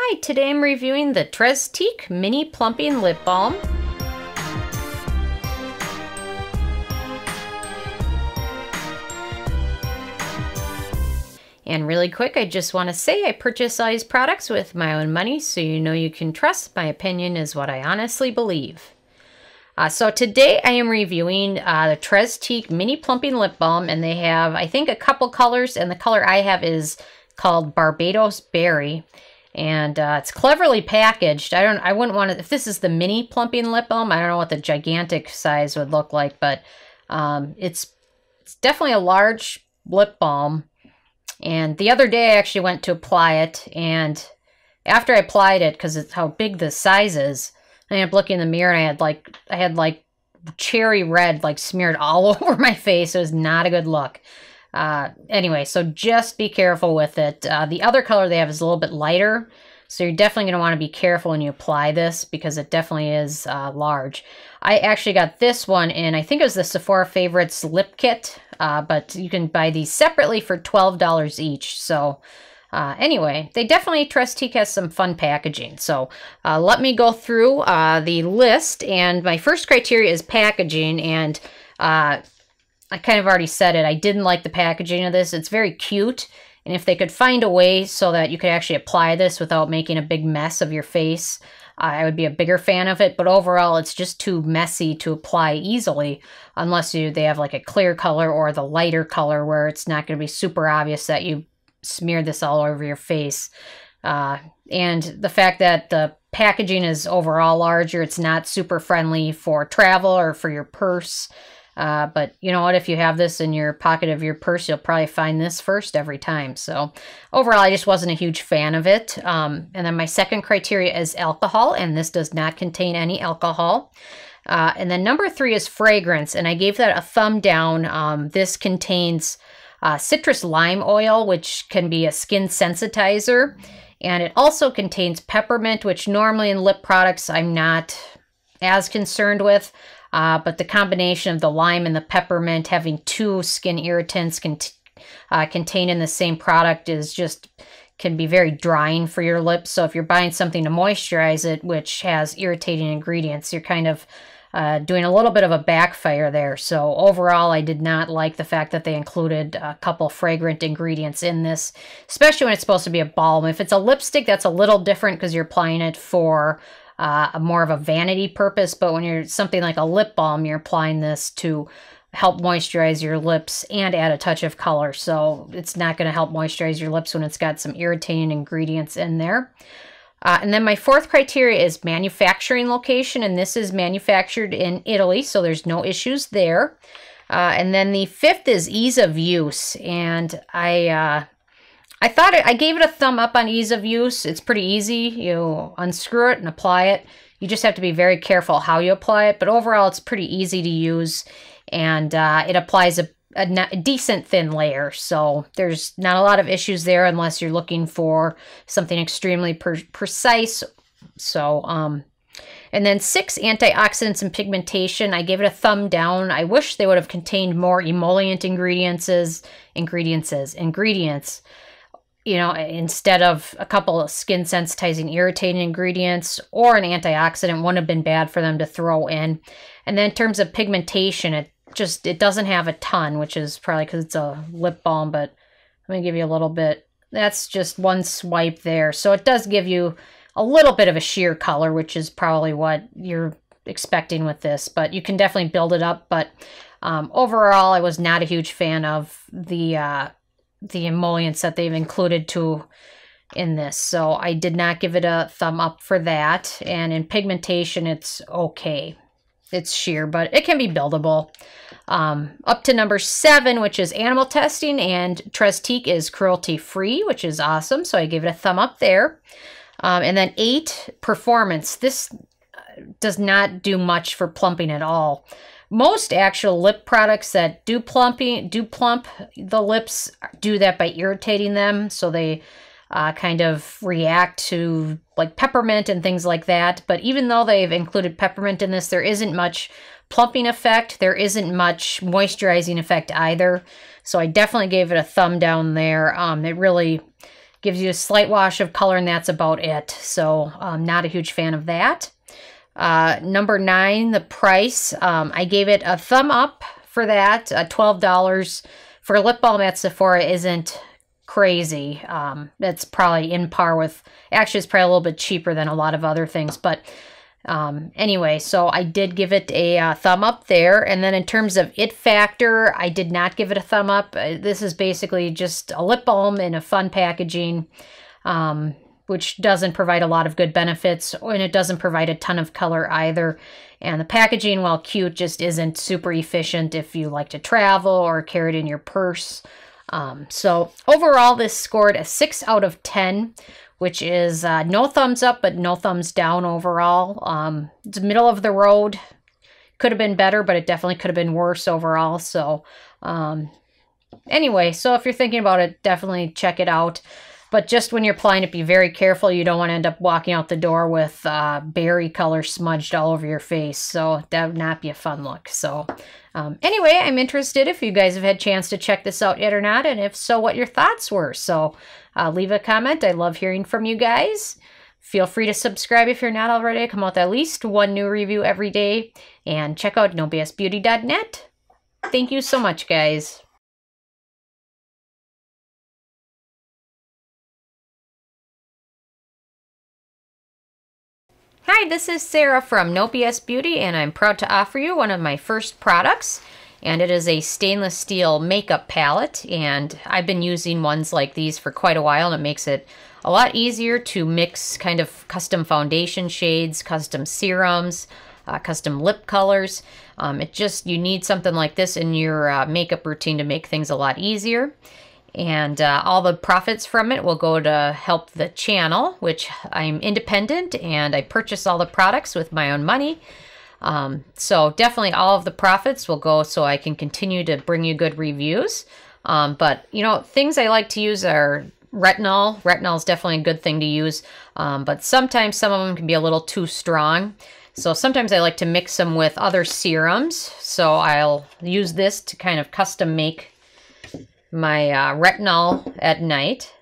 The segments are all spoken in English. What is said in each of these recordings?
Hi, today I'm reviewing the Trestique Mini Plumping Lip Balm. And really quick, I just want to say I purchase all these products with my own money, so you know you can trust my opinion is what I honestly believe. So today I am reviewing the Trestique Mini Plumping Lip Balm, and they have, I think, a couple colors, and the color I have is called Barbados Berry. And it's cleverly packaged. I wouldn't want to, if this is the mini plumping lip balm, I don't know what the gigantic size would look like, but it's definitely a large lip balm. And the other day I actually went to apply it, and after I applied it, because it's how big the size is, I ended up looking in the mirror and I had like cherry red like smeared all over my face. It was not a good look. Anyway, so just be careful with it. The other color they have is a little bit lighter, so you're definitely going to want to be careful when you apply this because it definitely is large. I actually got this one in, I think it was the Sephora Favorites Lip Kit, but you can buy these separately for $12 each. So anyway, they definitely, Trestique has some fun packaging. So let me go through the list, and my first criteria is packaging, and I kind of already said it. I didn't like the packaging of this. It's very cute. And if they could find a way so that you could actually apply this without making a big mess of your face, I would be a bigger fan of it. But overall, it's just too messy to apply easily unless they have like a clear color or the lighter color where it's not going to be super obvious that you smeared this all over your face. And the fact that the packaging is overall larger, it's not super friendly for travel or for your purse. But you know what, if you have this in your pocket of your purse, you'll probably find this first every time. So overall, I just wasn't a huge fan of it. And then my second criteria is alcohol, and this does not contain any alcohol. And then number 3 is fragrance, and I gave that a thumb down. This contains citrus lime oil, which can be a skin sensitizer. And it also contains peppermint, which normally in lip products I'm not as concerned with. But the combination of the lime and the peppermint, having 2 skin irritants contained in the same product, can be very drying for your lips. So if you're buying something to moisturize it, which has irritating ingredients, you're kind of doing a little bit of a backfire there. So overall, I did not like the fact that they included a couple fragrant ingredients in this, especially when it's supposed to be a balm. If it's a lipstick, that's a little different because you're applying it for more of a vanity purpose, but when you're something like a lip balm, you're applying this to help moisturize your lips and add a touch of color. So it's not going to help moisturize your lips when it's got some irritating ingredients in there. And then my fourth criteria is manufacturing location, and this is manufactured in Italy, so there's no issues there. And then the fifth is ease of use, and I gave it a thumb up on ease of use. It's pretty easy. You unscrew it and apply it. You just have to be very careful how you apply it. But overall, it's pretty easy to use. And it applies a decent thin layer. So there's not a lot of issues there unless you're looking for something extremely precise. So, and then 6, antioxidants and pigmentation. I gave it a thumb down. I wish they would have contained more emollient ingredients. You know, instead of a couple of skin sensitizing irritating ingredients or an antioxidant, wouldn't have been bad for them to throw in. And then in terms of pigmentation, it doesn't have a ton, which is probably because it's a lip balm, but I'm going to give you a little bit. That's just one swipe there. So it does give you a little bit of a sheer color, which is probably what you're expecting with this, but you can definitely build it up. But overall, I was not a huge fan of the emollients that they've included in this. So I did not give it a thumb up for that. And in pigmentation, it's okay. It's sheer, but it can be buildable. Up to number 7, which is animal testing, and Trestique is cruelty-free, which is awesome. So I gave it a thumb up there. And then 8, performance. This does not do much for plumping at all. Most actual lip products that do plump the lips do that by irritating them, so they kind of react to like peppermint and things like that. But even though they've included peppermint in this, there isn't much plumping effect. There isn't much moisturizing effect either. So I definitely gave it a thumb down there. It really gives you a slight wash of color, and that's about it. So not a huge fan of that. Number 9, the price. I gave it a thumb up for that. $12 for lip balm at Sephora isn't crazy. That's probably in par with, actually it's probably a little bit cheaper than a lot of other things, but anyway, so I did give it a thumb up there. And then in terms of it factor, I did not give it a thumb up. This is basically just a lip balm in a fun packaging, which doesn't provide a lot of good benefits, and it doesn't provide a ton of color either. And the packaging, while cute, just isn't super efficient if you like to travel or carry it in your purse. So overall, this scored a 6 out of 10, which is no thumbs up, but no thumbs down overall. It's middle of the road. Could have been better, but it definitely could have been worse overall. So anyway, so if you're thinking about it, definitely check it out. But just when you're applying it, be very careful. You don't want to end up walking out the door with berry color smudged all over your face. So that would not be a fun look. So anyway, I'm interested if you guys have had a chance to check this out yet or not. And if so, what your thoughts were. So leave a comment. I love hearing from you guys. Feel free to subscribe if you're not already. I come out with at least one new review every day. And check out nobsbeauty.net. Thank you so much, guys. Hi, this is Sarah from No BS Beauty, and I'm proud to offer you one of my first products, and it is a stainless steel makeup palette, and I've been using ones like these for quite a while, and it makes it a lot easier to mix kind of custom foundation shades, custom serums, custom lip colors. You need something like this in your makeup routine to make things a lot easier. And all the profits from it will go to help the channel, which I'm independent and I purchase all the products with my own money. So definitely all of the profits will go so I can continue to bring you good reviews. But, you know, things I like to use are retinol. Retinol is definitely a good thing to use, but sometimes some of them can be a little too strong. So sometimes I like to mix them with other serums. So I'll use this to kind of custom make my retinol at night.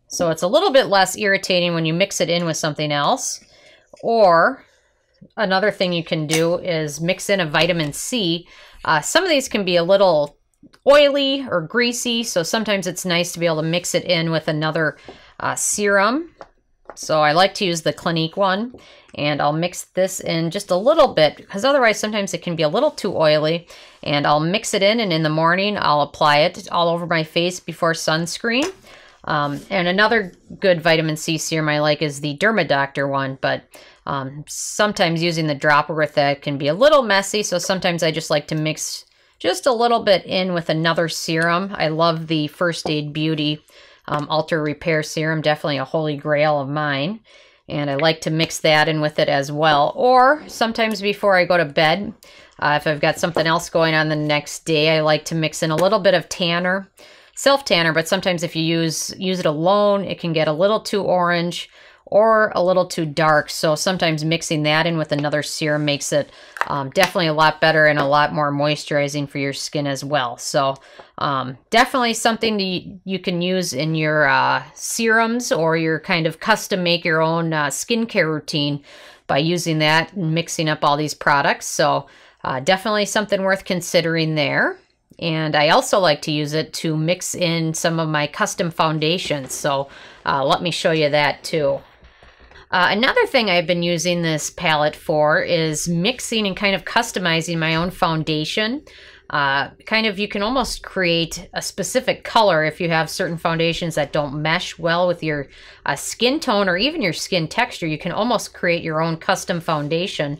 So it's a little bit less irritating when you mix it in with something else. Or another thing you can do is mix in a vitamin C. Some of these can be a little oily or greasy, so sometimes it's nice to be able to mix it in with another serum. So I like to use the Clinique one, and I'll mix this in just a little bit because otherwise sometimes it can be a little too oily. And I'll mix it in, and in the morning I'll apply it all over my face before sunscreen. And another good vitamin C serum I like is the Dermadoctor one, but sometimes using the dropper with that can be a little messy, so sometimes I just like to mix just a little bit in with another serum. I love the First Aid Beauty Ultra Repair Serum, definitely a holy grail of mine. And I like to mix that in with it as well. Or sometimes before I go to bed, if I've got something else going on the next day, I like to mix in a little bit of tanner, self-tanner, but sometimes if you use it alone, it can get a little too orange or a little too dark. So sometimes mixing that in with another serum makes it definitely a lot better and a lot more moisturizing for your skin as well. So definitely something you can use in your serums or your kind of custom make your own skincare routine by using that and mixing up all these products. So definitely something worth considering there. And I also like to use it to mix in some of my custom foundations. So let me show you that too. Another thing I've been using this palette for is mixing and kind of customizing my own foundation. You can almost create a specific color if you have certain foundations that don't mesh well with your skin tone or even your skin texture. You can almost create your own custom foundation.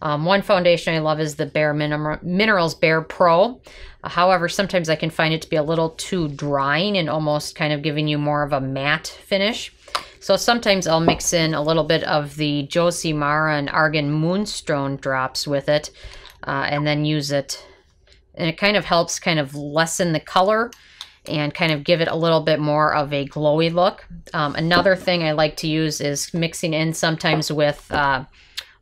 One foundation I love is the Bare Minerals Bare Pro. However, sometimes I can find it to be a little too drying and almost kind of giving you more of a matte finish. So sometimes I'll mix in a little bit of the Josie Mara and Argan Moonstone drops with it and then use it. And it kind of helps kind of lessen the color and kind of give it a little bit more of a glowy look. Another thing I like to use is mixing in sometimes with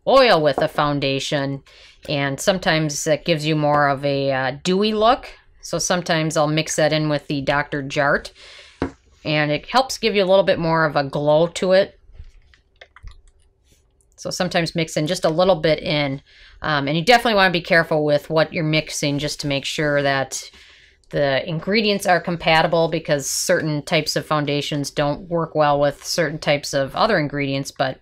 oil with a foundation, and sometimes that gives you more of a dewy look. So sometimes I'll mix that in with the Dr. Jart. and it helps give you a little bit more of a glow to it. So sometimes mix in just a little bit in. And you definitely want to be careful with what you're mixing just to make sure that the ingredients are compatible, because certain types of foundations don't work well with certain types of other ingredients, but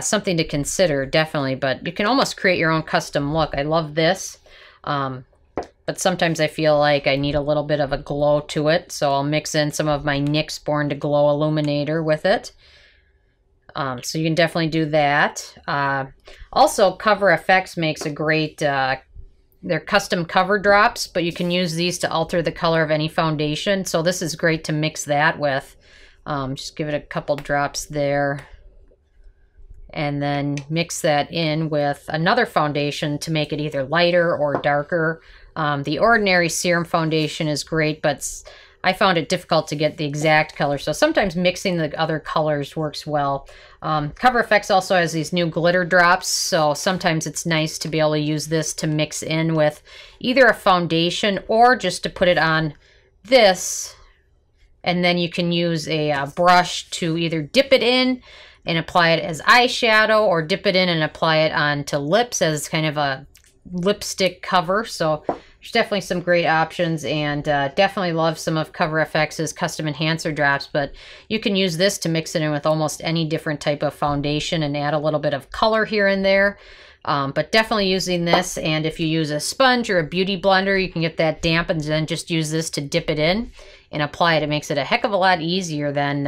something to consider, definitely. But you can almost create your own custom look. I love this, but sometimes I feel like I need a little bit of a glow to it, so I'll mix in some of my NYX Born to Glow Illuminator with it. So you can definitely do that. Also, Cover FX makes a great, they're custom cover drops, but you can use these to alter the color of any foundation. So this is great to mix that with. Just give it a couple drops there. And then mix that in with another foundation to make it either lighter or darker. The Ordinary Serum Foundation is great, but I found it difficult to get the exact color, so sometimes mixing the other colors works well. Cover FX also has these new glitter drops, so sometimes it's nice to be able to use this to mix in with either a foundation or just to put it on this, and then you can use a brush to either dip it in and apply it as eyeshadow, or dip it in and apply it onto lips as kind of a lipstick cover. So there's definitely some great options, and definitely love some of Cover FX's custom enhancer drops, but you can use this to mix it in with almost any different type of foundation and add a little bit of color here and there. But definitely using this, and if you use a sponge or a beauty blender, you can get that damp and then just use this to dip it in and apply it. It makes it a heck of a lot easier than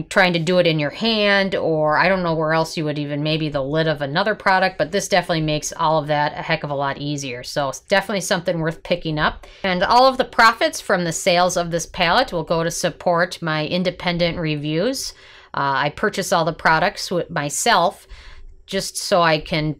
trying to do it in your hand, or I don't know where else you would even, maybe the lid of another product, but this definitely makes all of that a heck of a lot easier. So it's definitely something worth picking up. And all of the profits from the sales of this palette will go to support my independent reviews. I purchase all the products myself just so I can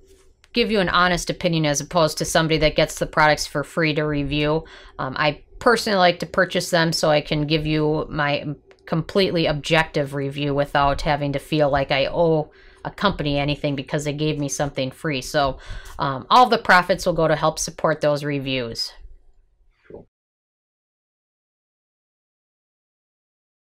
give you an honest opinion as opposed to somebody that gets the products for free to review. I personally like to purchase them so I can give you my completely objective review without having to feel like I owe a company anything because they gave me something free. So all of the profits will go to help support those reviews.